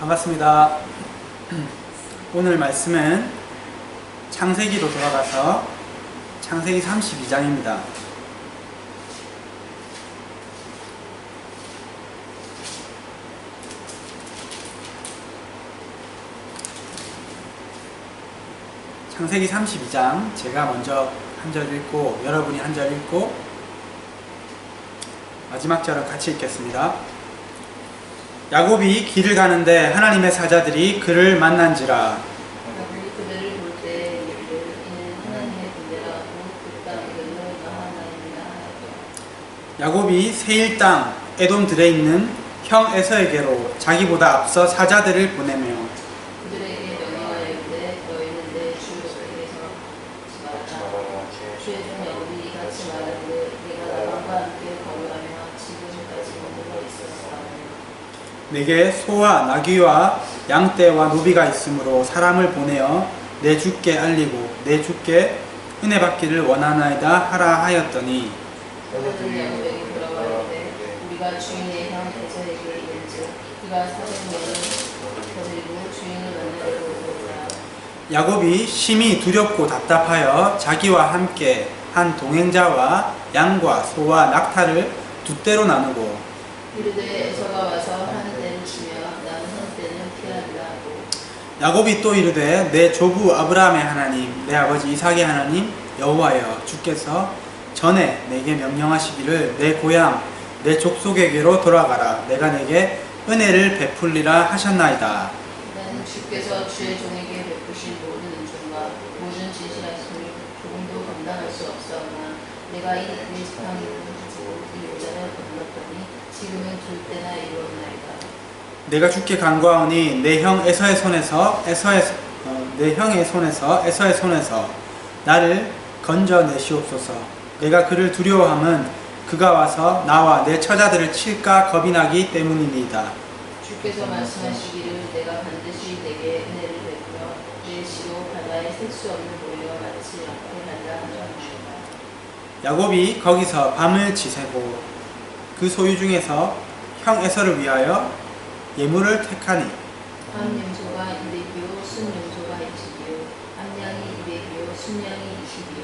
반갑습니다. 오늘 말씀은 창세기로 돌아가서 창세기 32장입니다. 창세기 32장 제가 먼저 한 절 읽고 여러분이 한 절 읽고 마지막 절은 같이 읽겠습니다. 야곱이 길을 가는데 하나님의 사자들이 그를 만난지라. 그들을 볼 때 이는 하나님의 군대라 그 땅 이름을 마하나임이라 하였더라. 야곱이 세일 땅 에돔 들에 있는 형 에서에게로 자기보다 앞서 사자들을 보내며 그들에게 명령하여 이르되 너희는 내 주에게서 말하라. 주의 종 야곱이 이같이 말하되 내가 나방과 함께 걸어가며 지금까지 머물러 있었으나 내게 소와 나귀와 양떼와 노비가 있으므로 사람을 보내어 내 주께 알리고 내 주께 은혜 받기를 원하나이다 하라 하였더니 그들이 야곱에게 돌아가되 우리가 주인의 형 에서에게 이른즉 그가 사백년을 거느리고 주인을 만나려고 오더라. 야곱이 심히 두렵고 답답하여 자기와 함께 한 동행자와 양과 소와 낙타를 두 떼로 나누고 이르되 에서가 와서 한 떼를 주며 나는 한 떼는 피하리라 하고 야곱이 또 이르되 내 조부 아브라함의 하나님 내 아버지 이삭의 하나님 여호와여 주께서 전에 내게 명령하시기를 내 고향 내 족속에게로 돌아가라 내가 내게 은혜를 베풀리라 하셨나이다. 나는 주께서 주의 종에게 베푸신 모든 은총과 모든 진실하심을 조금도 감당할 수 없사오나 내가 이 그리스도의 가지고 이 여자를 건넜더니 지금은 둘 때나 이루었나이다. 내가 주께 간구하오니 내 형 에서의 손에서 에서의 손에서 나를 건져내시옵소서. 내가 그를 두려워함은 그가 와서 나와 내 처자들을 칠까 겁이 나기 때문이니이다. 주께서 말씀하시기를 내가 반드시 내게 은혜를 베풀어 내 시로 바다에 셀 수 없는 모리와 같이 않게 하리라 하셨나이다. 야곱이 거기서 밤을 지새고 그 소유 중에서 형 에서를 위하여 예물을 택하니 한 염소가 200이요 순 염소가 20이요 암양이 200이요 순양이 20이요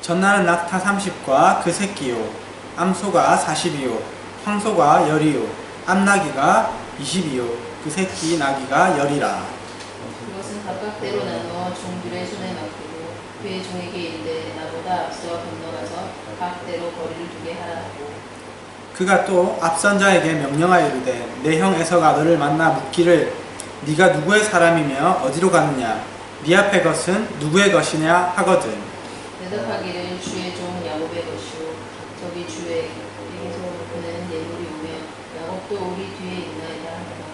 전나는 낙타 30과 그 새끼요 암소가 40이요 황소가 10이요 암나귀가 20이요 그 새끼 나귀가 10이라. 그것은 각각 때로 나누어 종들의 손에 맡기고 그의 종에게 이르되 나보다 앞서 건너가서 각 때로 거리를 두게 하라 하고 그가 또 앞선 자에게 명령하여 이르되 내 형 에서가 너를 만나 묻기를 네가 누구의 사람이며 어디로 가느냐 네 앞에 것은 누구의 것이냐 하거든. 대답하기를 주의 종 야곱의 것이요 저기 주에게서 그는 예물이 오며 야곱도 우리 뒤에 있나이다 하더라.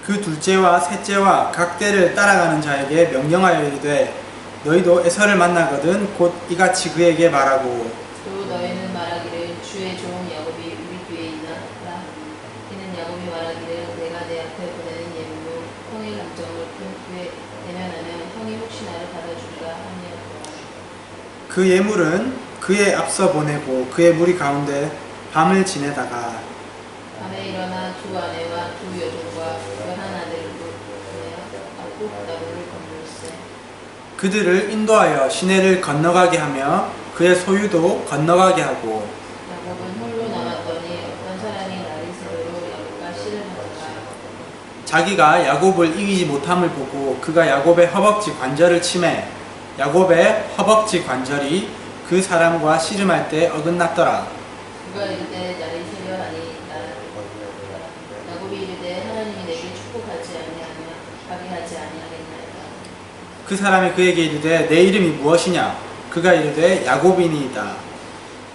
그 둘째와 셋째와 각 때를 따라가는 자에게 명령하여 이르되 너희도 에서를 만나거든 곧 이같이 그에게 말하고 또 너희는 말하기를 주의 종 야곱이 우리 뒤에 있나라. 이는 야곱이 말하기를 내가 내 앞에 보내는 예물로 형의 감정을 푼 후에 대면하면 형이 혹시 나를 받아주리라 하니라. 그 예물은 그의 앞서 보내고 그의 무리 가운데 밤을 지내다가 밤에 일어나 두 아내와 두 여종과 그 한 아들을 보내어 앞국 나루를 건널세. 그들을 인도하여 시내를 건너가게 하며 그의 소유도 건너가게 하고 야곱은 홀로 남았더니 어떤 사람이 날이 새도록 야곱과 씨를 하다가 자기가 야곱을 이기지 못함을 보고 그가 야곱의 허벅지 관절을 치매 야곱의 허벅지 관절이 그 사람과 씨름할 때 어긋났더라. 그가 이르되 날이 새려하니 야곱이 이르되 하나님이 내게 축복하지 아니하며 가게 하지 아니하겠나이다. 그 사람이 그에게 이르되 내 이름이 무엇이냐 그가 이르되 야곱이니이다.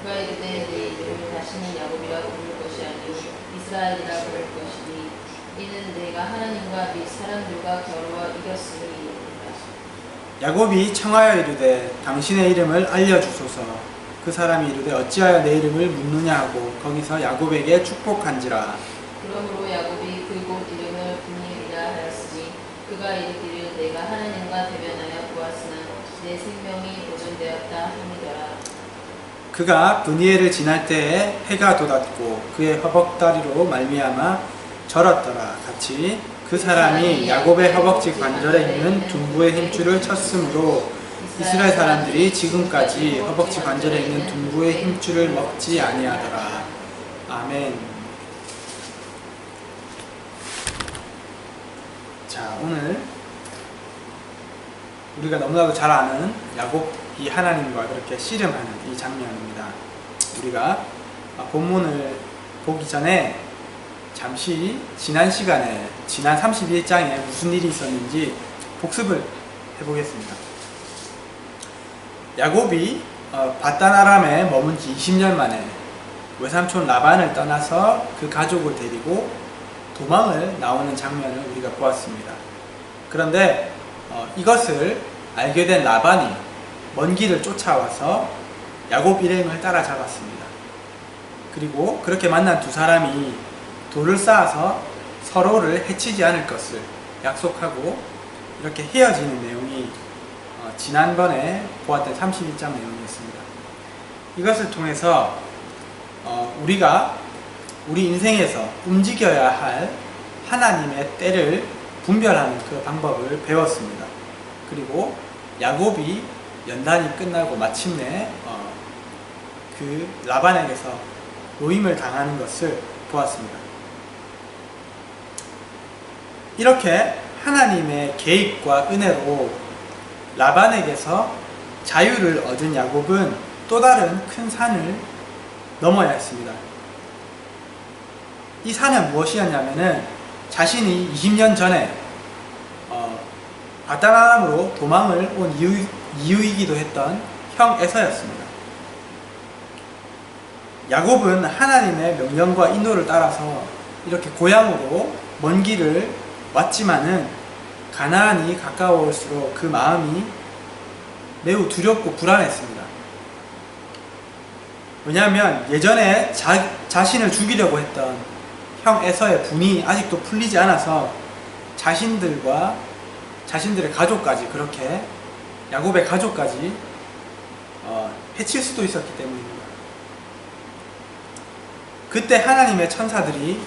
그가 이르되 내 이름을 다시는 야곱이라 부를 것이 아니요 이스라엘이라 부를 것이니 이는 내가 하나님과 및 사람들과 겨루어 이겼으니. 야곱이 청하여 이르되 당신의 이름을 알려주소서. 그 사람이 이르되 어찌하여 내 이름을 묻느냐 하고 거기서 야곱에게 축복한지라. 그러므로 야곱이 그곳 이름을 브니엘이라 하였으니 그가 이르기를 내가 하나님과 대면하여 보았으나 내 생명이 보존되었다 함이더라. 그가 브니엘을 지날 때에 해가 돋았고 그의 허벅다리로 말미암아 절었더라. 같이 그 사람이 야곱의 허벅지 관절에 있는 둔부의 힘줄을 쳤으므로 이스라엘 사람들이 지금까지 허벅지 관절에 있는 둔부의 힘줄을 먹지 아니하더라. 아멘. 자, 오늘 우리가 너무나도 잘 아는 야곱이 하나님과 그렇게 씨름하는 이 장면입니다. 우리가 본문을 보기 전에 잠시 지난 시간에 지난 31장에 무슨 일이 있었는지 복습을 해보겠습니다. 야곱이 바단 아람에 머문 지 20년 만에 외삼촌 라반을 떠나서 그 가족을 데리고 도망을 나오는 장면을 우리가 보았습니다. 그런데 이것을 알게 된 라반이 먼 길을 쫓아와서 야곱 일행을 따라잡았습니다. 그리고 그렇게 만난 두 사람이 돌을 쌓아서 서로를 해치지 않을 것을 약속하고 이렇게 헤어지는 내용이 지난번에 보았던 31장 내용이었습니다. 이것을 통해서 우리가 우리 인생에서 움직여야 할 하나님의 때를 분별하는 그 방법을 배웠습니다. 그리고 야곱이 연단이 끝나고 마침내 그 라반에게서 노임을 당하는 것을 보았습니다. 이렇게 하나님의 개입과 은혜로 라반에게서 자유를 얻은 야곱은 또 다른 큰 산을 넘어야 했습니다. 이 산은 무엇이었냐면은 자신이 20년 전에 바단 아람으로 도망을 온 이유이기도 했던 형 에서였습니다. 야곱은 하나님의 명령과 인도를 따라서 이렇게 고향으로 먼 길을 왔지만은 가나안이 가까워올수록 그 마음이 매우 두렵고 불안했습니다. 왜냐하면 예전에 자신을 죽이려고 했던 형 에서의 분이 아직도 풀리지 않아서 자신들의 가족까지, 그렇게 야곱의 가족까지 해칠 수도 있었기 때문입니다. 그때 하나님의 천사들이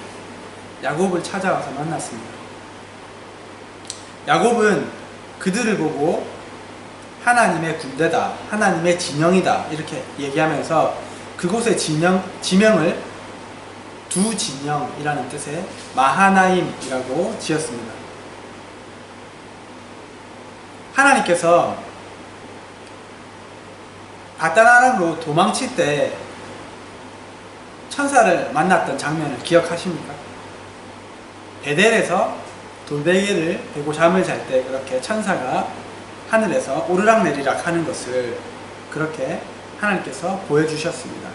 야곱을 찾아와서 만났습니다. 야곱은 그들을 보고 하나님의 군대다, 하나님의 진영이다 이렇게 얘기하면서 그곳의 지명을 두 진영이라는 뜻의 마하나임이라고 지었습니다. 하나님께서 바단 아람으로 도망칠 때 천사를 만났던 장면을 기억하십니까? 베델에서 돌베개를 베고 잠을 잘 때 그렇게 천사가 하늘에서 오르락내리락 하는 것을 그렇게 하나님께서 보여주셨습니다.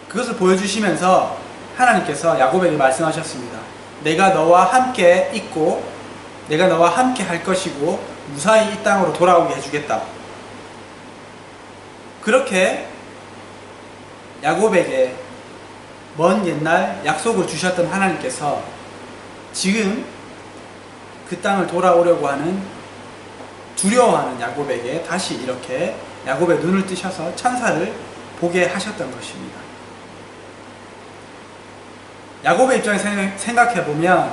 그것을 보여주시면서 하나님께서 야곱에게 말씀하셨습니다. 내가 너와 함께 있고 내가 너와 함께 할 것이고 무사히 이 땅으로 돌아오게 해주겠다. 그렇게 야곱에게 먼 옛날 약속을 주셨던 하나님께서 지금 그 땅을 돌아오려고 하는 두려워하는 야곱에게 다시 이렇게 야곱의 눈을 뜨셔서 천사를 보게 하셨던 것입니다. 야곱의 입장에서 생각해보면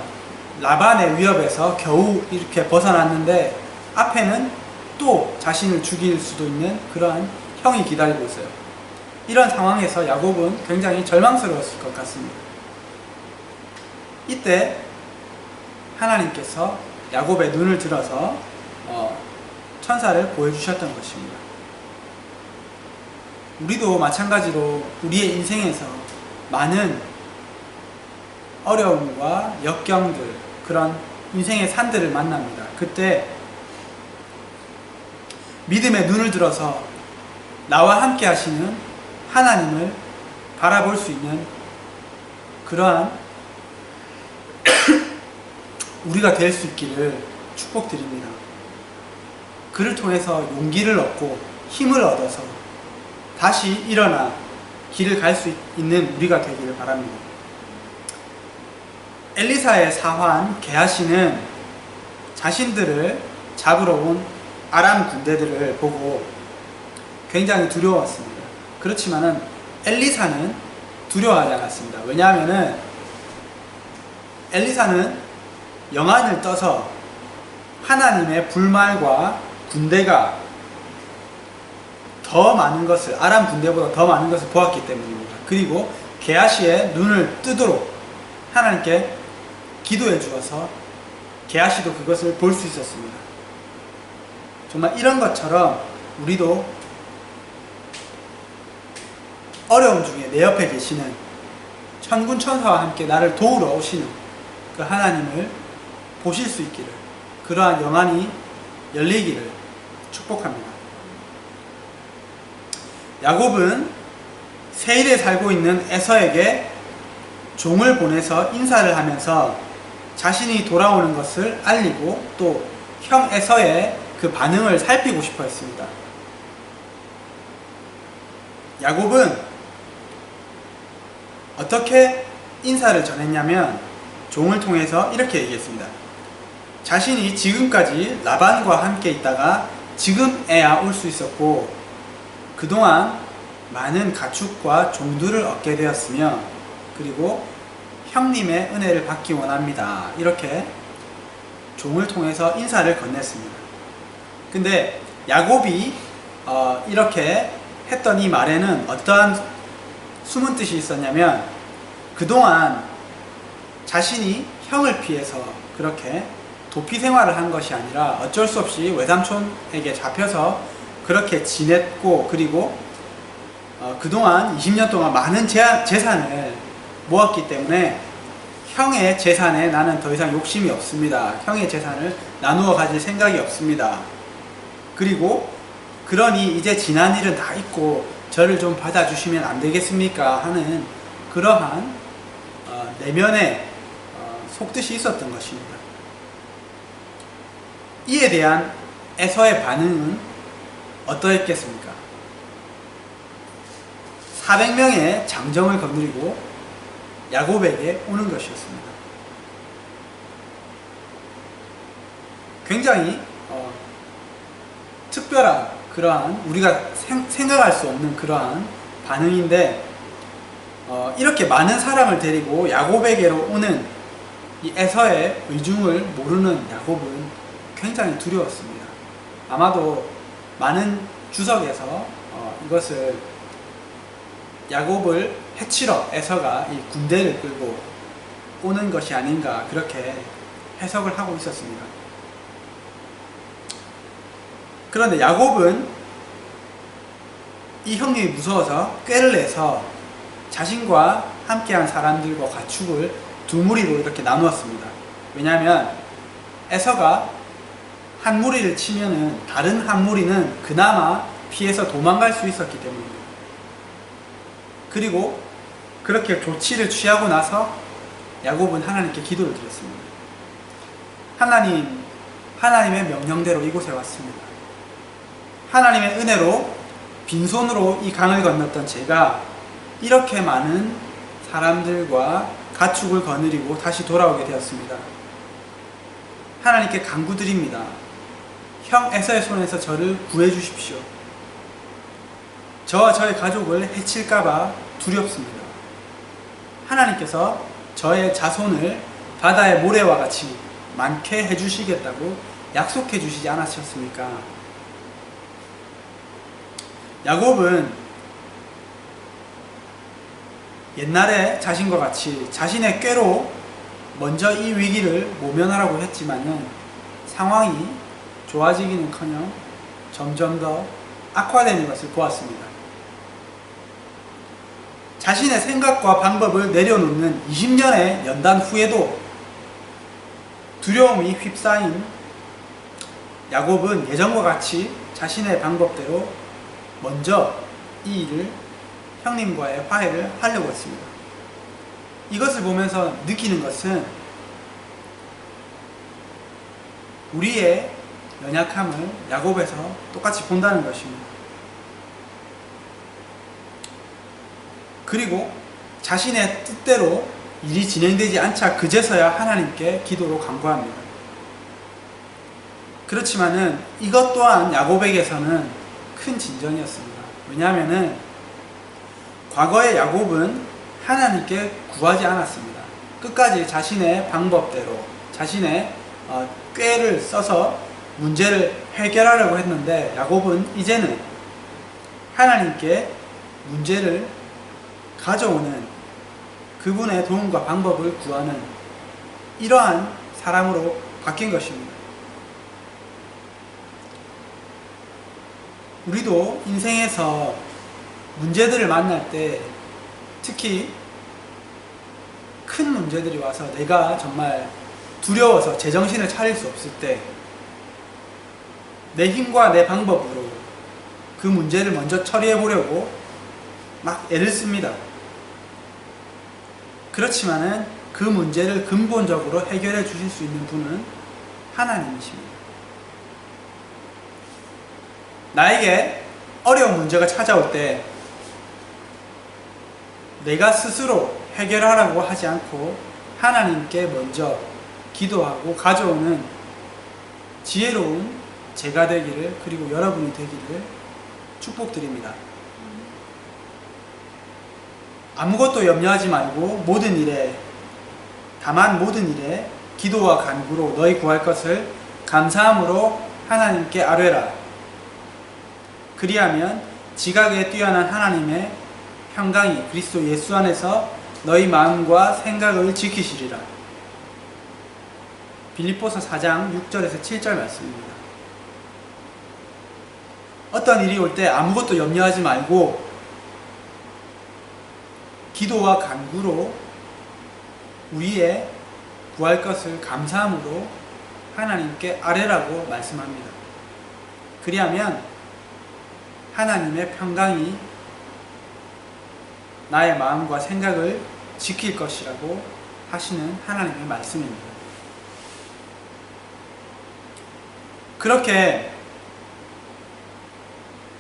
라반의 위협에서 겨우 이렇게 벗어났는데 앞에는 또 자신을 죽일 수도 있는 그러한 형이 기다리고 있어요. 이런 상황에서 야곱은 굉장히 절망스러웠을 것 같습니다. 이때 하나님께서 야곱의 눈을 들어서 천사를 보여주셨던 것입니다. 우리도 마찬가지로 우리의 인생에서 많은 어려움과 역경들, 그런 인생의 산들을 만납니다. 그때 믿음의 눈을 들어서 나와 함께 하시는 하나님을 바라볼 수 있는 그러한 우리가 될 수 있기를 축복드립니다. 그를 통해서 용기를 얻고 힘을 얻어서 다시 일어나 길을 갈 수 있는 우리가 되기를 바랍니다. 엘리사의 사환 게하시는 자신들을 잡으러 온 아람 군대들을 보고 굉장히 두려웠습니다. 그렇지만은 엘리사는 두려워하지 않았습니다. 왜냐하면은 엘리사는 영안을 떠서 하나님의 불말과 군대가 더 많은 것을, 아람 군대보다 더 많은 것을 보았기 때문입니다. 그리고 게하시의 눈을 뜨도록 하나님께 기도해 주어서 게하시도 그것을 볼 수 있었습니다. 정말 이런 것처럼 우리도 어려움 중에 내 옆에 계시는 천군 천사와 함께 나를 도우러 오시는 그 하나님을 보실 수 있기를, 그러한 영안이 열리기를 축복합니다. 야곱은 세일에 살고 있는 에서에게 종을 보내서 인사를 하면서 자신이 돌아오는 것을 알리고 또 형 에서의 그 반응을 살피고 싶어 했습니다. 야곱은 어떻게 인사를 전했냐면 종을 통해서 이렇게 얘기했습니다. 자신이 지금까지 라반과 함께 있다가 지금에야 올 수 있었고 그동안 많은 가축과 종들을 얻게 되었으며 그리고 형님의 은혜를 받기 원합니다. 이렇게 종을 통해서 인사를 건넸습니다. 근데 야곱이 이렇게 했던 이 말에는 어떠한 숨은 뜻이 있었냐면 그동안 자신이 형을 피해서 그렇게 도피 생활을 한 것이 아니라 어쩔 수 없이 외삼촌에게 잡혀서 그렇게 지냈고 그리고 그동안 20년 동안 많은 재산을 모았기 때문에 형의 재산에 나는 더 이상 욕심이 없습니다. 형의 재산을 나누어 가질 생각이 없습니다. 그리고 그러니 이제 지난 일은 다 잊고 저를 좀 받아주시면 안 되겠습니까? 하는 그러한 내면의 속뜻이 있었던 것입니다. 이에 대한 에서의 반응은 어떠했겠습니까? 400명의 장정을 거느리고 야곱에게 오는 것이었습니다. 굉장히 특별한 그러한 우리가 생각할 수 없는 그러한 반응인데 이렇게 많은 사람을 데리고 야곱에게로 오는 이 에서의 의중을 모르는 야곱은 굉장히 두려웠습니다. 아마도 많은 주석에서 이것을 야곱을 해치러 에서가 이 군대를 끌고 오는 것이 아닌가 그렇게 해석을 하고 있었습니다. 그런데 야곱은 이 형님이 무서워서 꾀를 내서 자신과 함께한 사람들과 가축을 두 무리로 이렇게 나누었습니다. 왜냐하면 에서가 한 무리를 치면은 다른 한 무리는 그나마 피해서 도망갈 수 있었기 때문입니다. 그리고 그렇게 조치를 취하고 나서 야곱은 하나님께 기도를 드렸습니다. 하나님의 명령대로 이곳에 왔습니다. 하나님의 은혜로 빈손으로 이 강을 건넜던 제가 이렇게 많은 사람들과 가축을 거느리고 다시 돌아오게 되었습니다. 하나님께 간구드립니다. 형 에서의 손에서 저를 구해 주십시오. 저와 저의 가족을 해칠까봐 두렵습니다. 하나님께서 저의 자손을 바다의 모래와 같이 많게 해주시겠다고 약속해 주시지 않으셨습니까? 야곱은 옛날에 자신과 같이 자신의 꾀로 먼저 이 위기를 모면하라고 했지만은 상황이 좋아지기는커녕 점점 더 악화되는 것을 보았습니다. 자신의 생각과 방법을 내려놓는 20년의 연단 후에도 두려움이 휩싸인 야곱은 예전과 같이 자신의 방법대로 먼저 이 일을 형님과의 화해를 하려고 했습니다. 이것을 보면서 느끼는 것은 우리의 연약함을 야곱에서 똑같이 본다는 것입니다. 그리고 자신의 뜻대로 일이 진행되지 않자 그제서야 하나님께 기도로 간구합니다. 그렇지만은 이것 또한 야곱에게서는 큰 진전이었습니다. 왜냐하면은 과거의 야곱은 하나님께 구하지 않았습니다. 끝까지 자신의 방법대로 자신의 꾀를 써서 문제를 해결하려고 했는데, 야곱은 이제는 하나님께 문제를 가져오는, 그분의 도움과 방법을 구하는 이러한 사람으로 바뀐 것입니다. 우리도 인생에서 문제들을 만날 때, 특히 큰 문제들이 와서 내가 정말 두려워서 제정신을 차릴 수 없을 때, 내 힘과 내 방법으로 그 문제를 먼저 처리해 보려고 막 애를 씁니다. 그렇지만은 그 문제를 근본적으로 해결해 주실 수 있는 분은 하나님이십니다. 나에게 어려운 문제가 찾아올 때 내가 스스로 해결하라고 하지 않고 하나님께 먼저 기도하고 가져오는 지혜로운 제가 되기를, 그리고 여러분이 되기를 축복드립니다. 아무것도 염려하지 말고 다만 모든 일에 기도와 간구로 너희 구할 것을 감사함으로 하나님께 아뢰라. 그리하면 지각에 뛰어난 하나님의 평강이 그리스도 예수 안에서 너희 마음과 생각을 지키시리라. 빌립보서 4장 6절에서 7절 말씀입니다. 어떤 일이 올 때 아무것도 염려하지 말고 기도와 간구로 우리의 구할 것을 감사함으로 하나님께 아뢰라고 말씀합니다. 그리하면 하나님의 평강이 나의 마음과 생각을 지킬 것이라고 하시는 하나님의 말씀입니다. 그렇게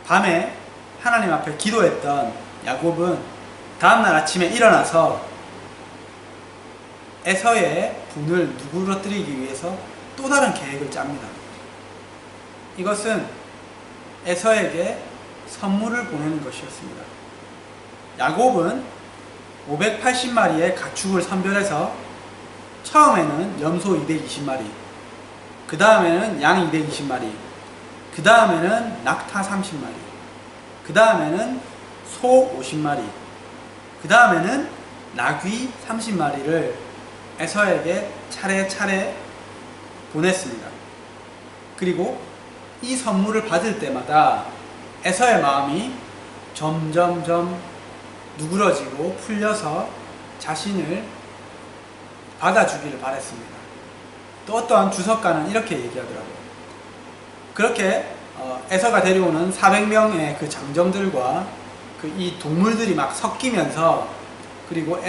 밤에 하나님 앞에 기도했던 야곱은 다음날 아침에 일어나서 에서의 분을 누그러뜨리기 위해서 또 다른 계획을 짭니다. 이것은 에서에게 선물을 보내는 것이었습니다. 야곱은 580마리의 가축을 선별해서 처음에는 염소 220마리, 그 다음에는 양 220마리, 그 다음에는 낙타 30마리, 그 다음에는 소 50마리, 그 다음에는 나귀 30마리를 에서에게 차례차례 보냈습니다. 그리고 이 선물을 받을 때마다 에서의 마음이 점점점 누그러지고 풀려서 자신을 받아주기를 바랬습니다. 또 어떠한 주석가는 이렇게 얘기하더라고요. 그렇게 에서가 데려오는 400명의 그 장정들과 이 동물들이 막 섞이면서, 그리고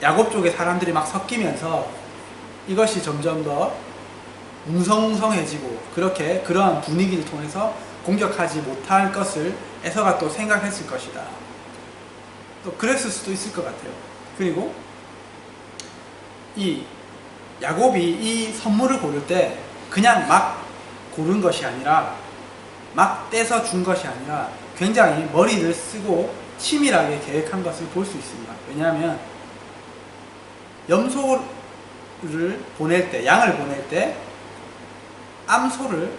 야곱 쪽의 사람들이 막 섞이면서 이것이 점점 더 웅성웅성해지고, 그러한 분위기를 통해서 공격하지 못할 것을 에서가 또 생각했을 것이다. 또 그랬을 수도 있을 것 같아요. 그리고 이 야곱이 이 선물을 고를 때 그냥 막 고른 것이 아니라, 막 떼서 준 것이 아니라 굉장히 머리를 쓰고 치밀하게 계획한 것을 볼 수 있습니다. 왜냐하면 염소를 보낼 때, 양을 보낼 때 암양을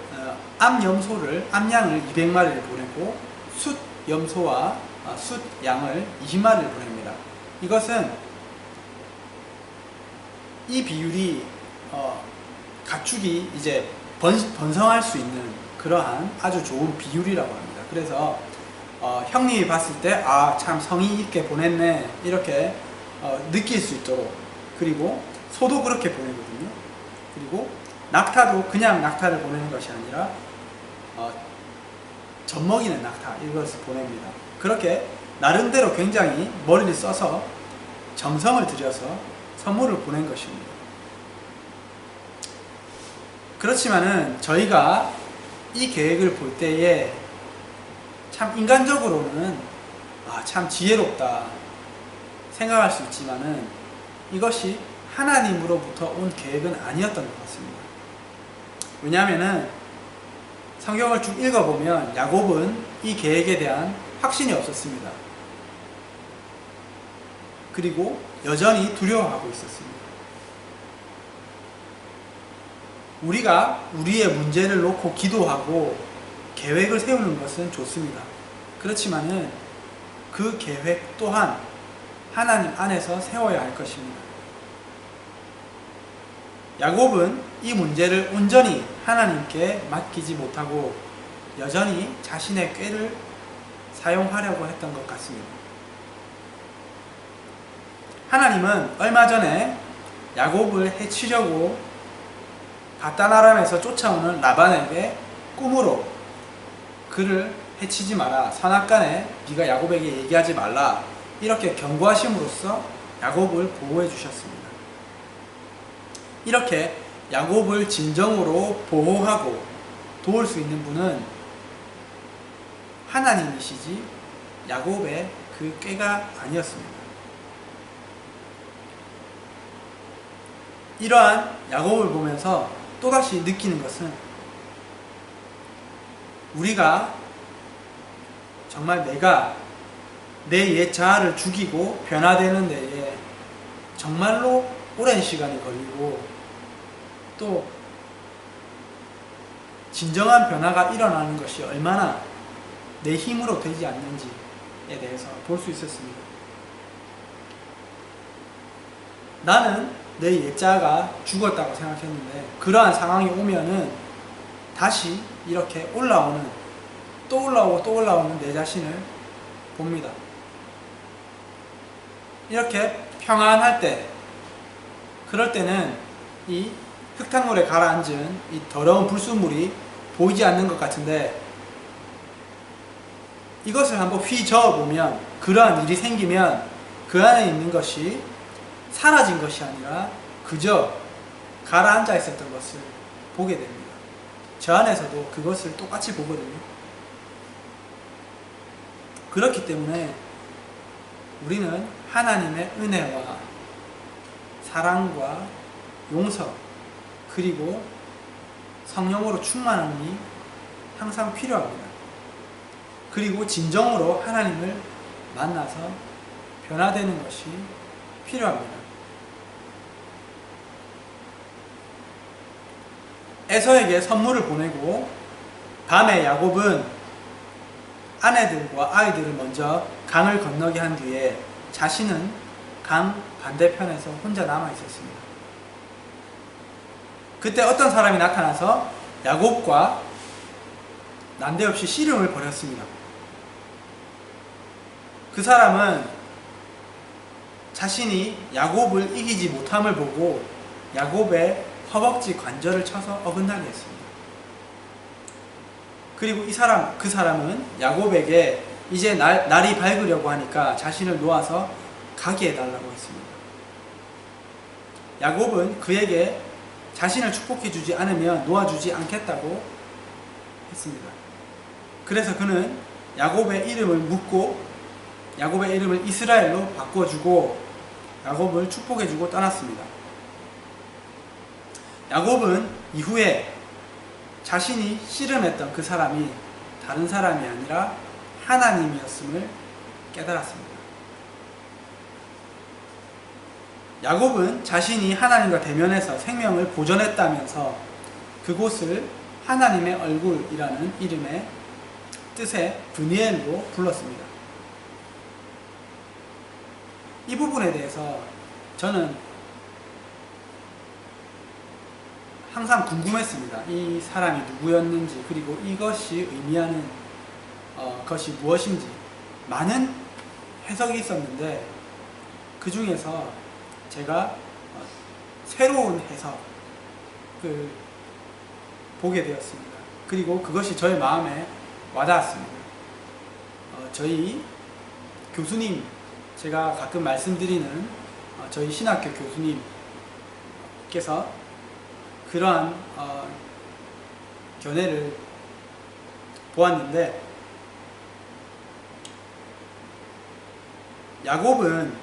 200마리를 보내고 숫염소와 숫양을 20마리를 보냅니다. 이것은 이 비율이 가축이 이제 번성할 수 있는 그러한 아주 좋은 비율이라고 합니다. 그래서 형님이 봤을 때 참 성의 있게 보냈네, 이렇게 느낄 수 있도록. 그리고 소도 그렇게 보내거든요. 그리고 낙타도 그냥 낙타를 보내는 것이 아니라 젖먹이는 낙타, 이것을 보냅니다. 그렇게 나름대로 굉장히 머리를 써서 정성을 들여서 선물을 보낸 것입니다. 그렇지만은 저희가 이 계획을 볼 때에 참 인간적으로는 참 지혜롭다 생각할 수 있지만은 이것이 하나님으로부터 온 계획은 아니었던 것 같습니다. 왜냐하면은 성경을 쭉 읽어보면 야곱은 이 계획에 대한 확신이 없었습니다. 그리고 여전히 두려워하고 있었습니다. 우리가 우리의 문제를 놓고 기도하고 계획을 세우는 것은 좋습니다. 그렇지만은 그 계획 또한 하나님 안에서 세워야 할 것입니다. 야곱은 이 문제를 온전히 하나님께 맡기지 못하고 여전히 자신의 꾀를 사용하려고 했던 것 같습니다. 하나님은 얼마 전에 야곱을 해치려고 바단 아람에서 쫓아오는 라반에게 꿈으로 그를 해치지 마라, 선악간에 네가 야곱에게 얘기하지 말라, 이렇게 경고하심으로써 야곱을 보호해 주셨습니다. 이렇게 야곱을 진정으로 보호하고 도울 수 있는 분은 하나님이시지 야곱의 그 꾀가 아니었습니다. 이러한 야곱을 보면서 또다시 느끼는 것은 우리가 정말 내가 내 옛 자아를 죽이고 변화되는 데에 정말로 오랜 시간이 걸리고 또 진정한 변화가 일어나는 것이 얼마나 내 힘으로 되지 않는지에 대해서 볼 수 있었습니다. 나는 내 옛자가 죽었다고 생각했는데 그러한 상황이 오면은 다시 이렇게 올라오는, 또 올라오고 또 올라오는 내 자신을 봅니다. 이렇게 평안할 때, 그럴 때는 이 흙탕물에 가라앉은 이 더러운 불순물이 보이지 않는 것 같은데 이것을 한번 휘저어 보면, 그러한 일이 생기면 그 안에 있는 것이 사라진 것이 아니라 그저 가라앉아 있었던 것을 보게 됩니다. 저 안에서도 그것을 똑같이 보거든요. 그렇기 때문에 우리는 하나님의 은혜와 사랑과 용서 그리고 성령으로 충만함이 항상 필요합니다. 그리고 진정으로 하나님을 만나서 변화되는 것이 필요합니다. 에서에게 선물을 보내고 밤에 야곱은 아내들과 아이들을 먼저 강을 건너게 한 뒤에 자신은 강 반대편에서 혼자 남아 있었습니다. 그때 어떤 사람이 나타나서 야곱과 난데없이 씨름을 벌였습니다. 그 사람은 자신이 야곱을 이기지 못함을 보고 야곱의 허벅지 관절을 쳐서 어긋나게 했습니다. 그리고 그 사람은 야곱에게 이제 날이 밝으려고 하니까 자신을 놓아서 가게 해달라고 했습니다. 야곱은 그에게 자신을 축복해 주지 않으면 놓아주지 않겠다고 했습니다. 그래서 그는 야곱의 이름을 묻고 야곱의 이름을 이스라엘로 바꿔주고 야곱을 축복해주고 떠났습니다. 야곱은 이후에 자신이 씨름했던 그 사람이 다른 사람이 아니라 하나님이었음을 깨달았습니다. 야곱은 자신이 하나님과 대면해서 생명을 보존했다면서 그곳을 하나님의 얼굴이라는 이름의 뜻의 브니엘로 불렀습니다. 이 부분에 대해서 저는 항상 궁금했습니다. 이 사람이 누구였는지, 그리고 이것이 의미하는 것이 무엇인지 많은 해석이 있었는데 그 중에서 제가 새로운 해석을 보게 되었습니다. 그리고 그것이 저의 마음에 와닿았습니다. 저희 교수님, 제가 가끔 말씀드리는 저희 신학교 교수님께서 그러한 견해를 보았는데, 야곱은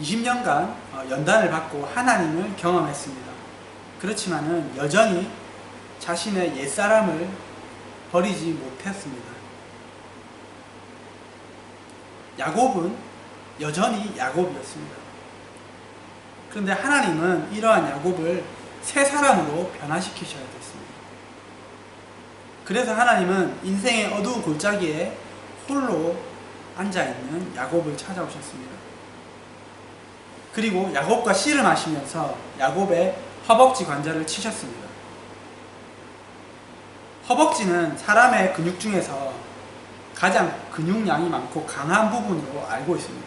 20년간 연단을 받고 하나님을 경험했습니다. 그렇지만은 여전히 자신의 옛사람을 버리지 못했습니다. 야곱은 여전히 야곱이었습니다. 그런데 하나님은 이러한 야곱을 새 사람으로 변화시키셔야 됐습니다. 그래서 하나님은 인생의 어두운 골짜기에 홀로 앉아있는 야곱을 찾아오셨습니다. 그리고 야곱과 씨름하시면서 야곱의 허벅지 관절을 치셨습니다. 허벅지는 사람의 근육 중에서 가장 근육량이 많고 강한 부분으로 알고 있습니다.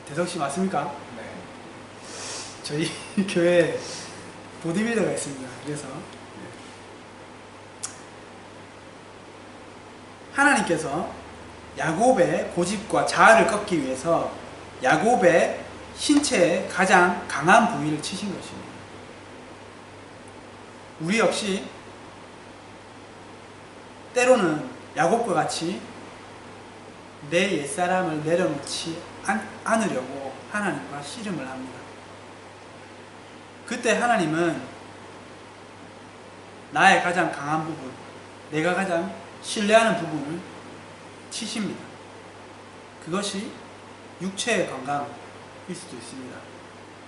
대석씨 맞습니까? 네. 저희 교회에 보디빌더가 있습니다. 그래서 하나님께서 야곱의 고집과 자아를 꺾기 위해서 야곱의 신체의 가장 강한 부위를 치신 것입니다. 우리 역시 때로는 야곱과 같이 내 옛사람을 내려놓지 않으려고 하나님과 씨름을 합니다. 그때 하나님은 나의 가장 강한 부분, 내가 가장 신뢰하는 부분을 치십니다. 그것이 육체의 건강일 수도 있습니다.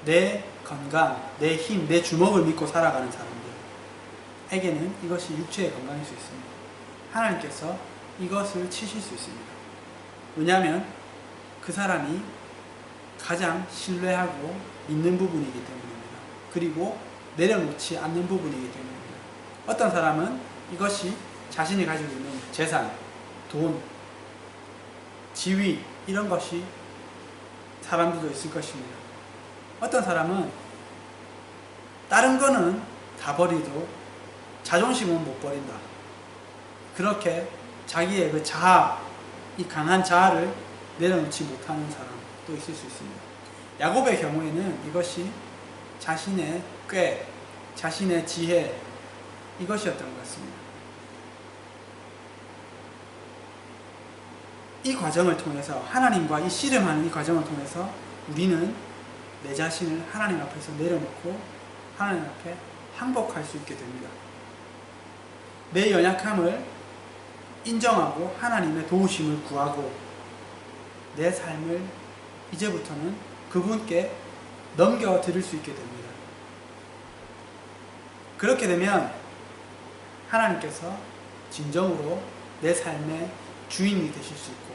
내 건강, 내 힘, 내 주먹을 믿고 살아가는 사람들에게는 이것이 육체의 건강일 수 있습니다. 하나님께서 이것을 치실 수 있습니다. 왜냐하면 그 사람이 가장 신뢰하고 믿는 부분이기 때문입니다. 그리고 내려놓지 않는 부분이기 때문입니다. 어떤 사람은 이것이 자신이 가지고 있는 재산, 돈, 지위 이런 것이 사람들도 있을 것입니다. 어떤 사람은 다른 거는 다 버리도 자존심은 못 버린다. 그렇게 자기의 그 자아, 이 강한 자아를 내려놓지 못하는 사람도 있을 수 있습니다. 야곱의 경우에는 이것이 자신의 꾀, 자신의 지혜 이것이었던 것 같습니다. 이 과정을 통해서 하나님과 이 씨름하는 이 과정을 통해서 우리는 내 자신을 하나님 앞에서 내려놓고 하나님 앞에 항복할 수 있게 됩니다. 내 연약함을 인정하고 하나님의 도우심을 구하고 내 삶을 이제부터는 그분께 넘겨드릴 수 있게 됩니다. 그렇게 되면 하나님께서 진정으로 내 삶의 주인이 되실 수 있고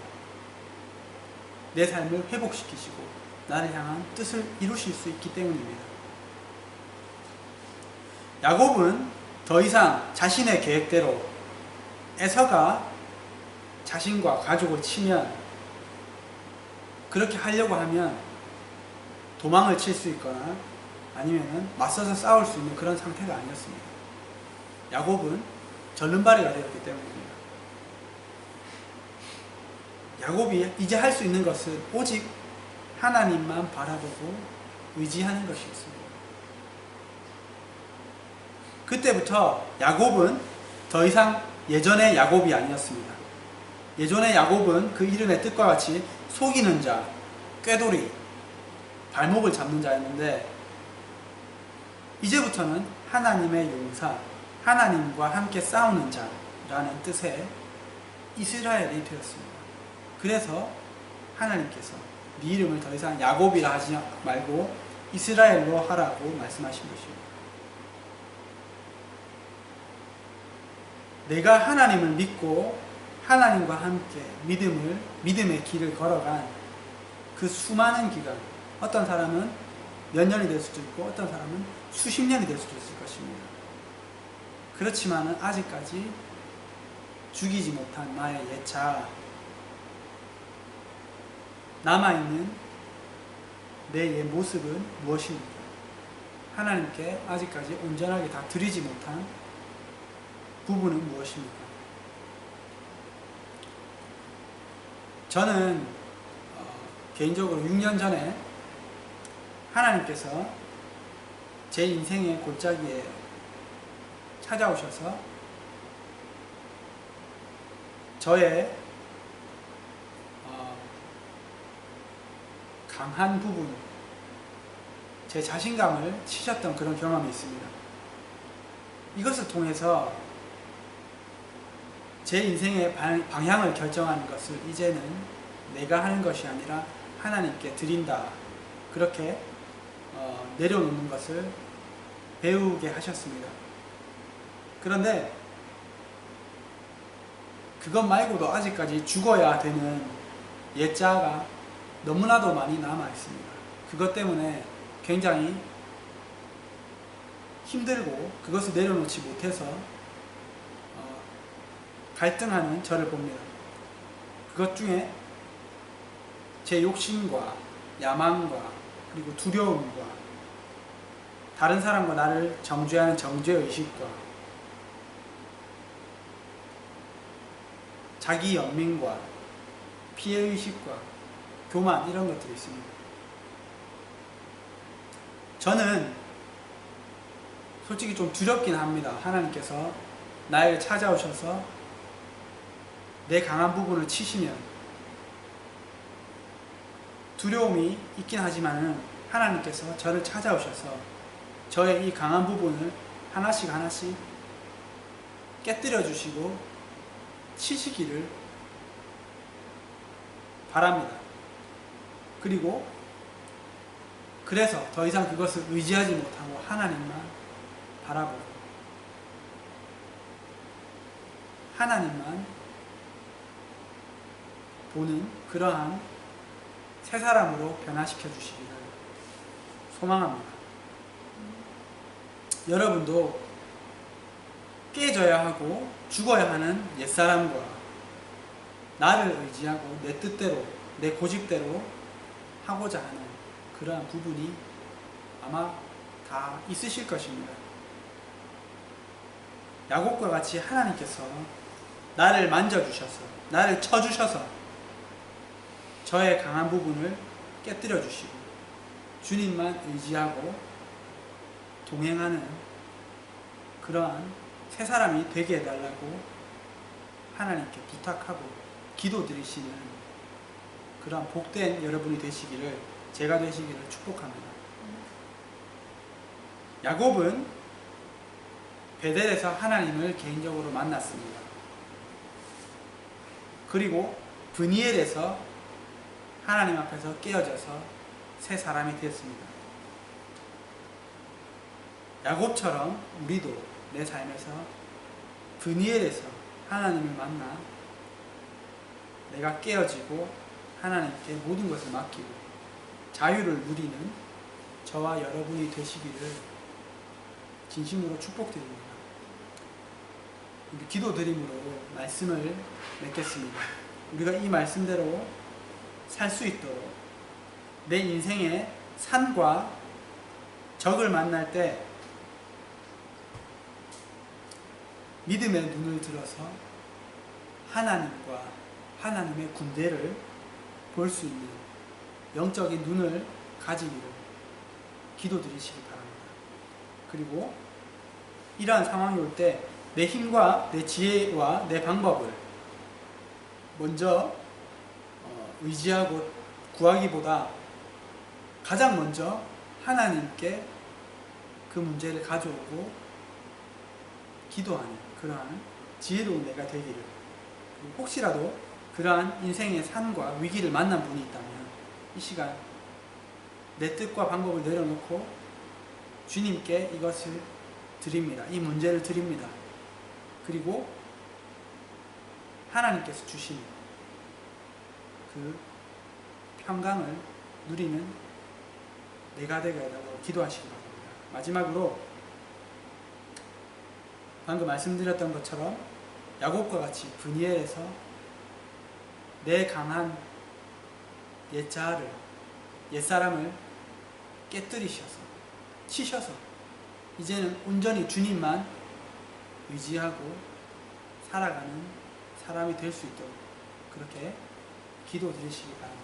내 삶을 회복시키시고 나를 향한 뜻을 이루실 수 있기 때문입니다. 야곱은 더 이상 자신의 계획대로 에서가 자신과 가족을 치면 그렇게 하려고 하면 도망을 칠 수 있거나 아니면 맞서서 싸울 수 있는 그런 상태가 아니었습니다. 야곱은 절름발이가 되었기 때문입니다. 야곱이 이제 할 수 있는 것은 오직 하나님만 바라보고 의지하는 것이었습니다. 그때부터 야곱은 더 이상 예전의 야곱이 아니었습니다. 예전의 야곱은 그 이름의 뜻과 같이 속이는 자, 꾀돌이, 발목을 잡는 자였는데 이제부터는 하나님의 용사, 하나님과 함께 싸우는 자라는 뜻의 이스라엘이 되었습니다. 그래서 하나님께서 네 이름을 더 이상 야곱이라 하지 말고 이스라엘로 하라고 말씀하신 것입니다. 내가 하나님을 믿고 하나님과 함께 믿음의 길을 걸어간 그 수많은 기간, 어떤 사람은 몇 년이 될 수도 있고 어떤 사람은 수십 년이 될 수도 있을 것입니다. 그렇지만 아직까지 죽이지 못한 나의 옛 자아, 남아있는 내 옛 모습은 무엇입니까? 하나님께 아직까지 온전하게 다 드리지 못한 부분은 무엇입니까? 저는 개인적으로 6년 전에 하나님께서 제 인생의 골짜기에 찾아오셔서 저의 강한 부분, 제 자신감을 치셨던 그런 경험이 있습니다. 이것을 통해서 제 인생의 방향을 결정하는 것을 이제는 내가 하는 것이 아니라 하나님께 드린다. 그렇게 내려놓는 것을 배우게 하셨습니다. 그런데 그것 말고도 아직까지 죽어야 되는 예자가 너무나도 많이 남아 있습니다. 그것 때문에 굉장히 힘들고 그것을 내려놓지 못해서 갈등하는 저를 봅니다. 그것 중에 제 욕심과 야망과 그리고 두려움과 다른 사람과 나를 정죄하는 정죄의식과 자기 연민과 피해의식과 교만 이런 것들이 있습니다. 저는 솔직히 좀 두렵긴 합니다. 하나님께서 나에게 찾아오셔서 내 강한 부분을 치시면 두려움이 있긴 하지만은 하나님께서 저를 찾아오셔서 저의 이 강한 부분을 하나씩 하나씩 깨뜨려 주시고 치시기를 바랍니다. 그리고 그래서 더 이상 그것을 의지하지 못하고 하나님만 바라보고 하나님만 보는 그러한 새 사람으로 변화시켜 주시기를 소망합니다. 여러분도 깨져야 하고 죽어야 하는 옛사람과 나를 의지하고 내 뜻대로 내 고집대로 하고자 하는 그러한 부분이 아마 다 있으실 것입니다. 야곱과 같이 하나님께서 나를 만져주셔서 나를 쳐주셔서 저의 강한 부분을 깨뜨려 주시고 주님만 의지하고 동행하는 그러한 새 사람이 되게 해달라고 하나님께 부탁하고 기도드리시는 그러한 복된 여러분이 되시기를 제가 되시기를 축복합니다. 야곱은 베델에서 하나님을 개인적으로 만났습니다. 그리고 브니엘에서 하나님 앞에서 깨어져서 새 사람이 되었습니다. 야곱처럼 우리도 내 삶에서 브니엘에서 하나님을 만나 내가 깨어지고 하나님께 모든 것을 맡기고 자유를 누리는 저와 여러분이 되시기를 진심으로 축복드립니다. 기도드림으로 말씀을 맺겠습니다. 우리가 이 말씀대로 살 수 있도록 내 인생의 산과 적을 만날 때 믿음의 눈을 들어서 하나님과 하나님의 군대를 볼 수 있는 영적인 눈을 가지기를 기도드리시기 바랍니다. 그리고 이러한 상황이 올 때 내 힘과 내 지혜와 내 방법을 먼저 의지하고 구하기보다 가장 먼저 하나님께 그 문제를 가져오고 기도하는 그러한 지혜로운 내가 되기를, 그리고 혹시라도 그러한 인생의 산과 위기를 만난 분이 있다면 이 시간 내 뜻과 방법을 내려놓고 주님께 이것을 드립니다. 이 문제를 드립니다. 그리고 하나님께서 주신 그 평강을 누리는 내가 되게 해달라고 기도하시기 바랍니다. 마지막으로 방금 말씀드렸던 것처럼 야곱과 같이 브니엘에서 내 강한 옛자아를, 옛사람을 깨뜨리셔서 치셔서 이제는 온전히 주님만 의지하고 살아가는 사람이 될 수 있도록 그렇게 기도드리시기 바랍니다.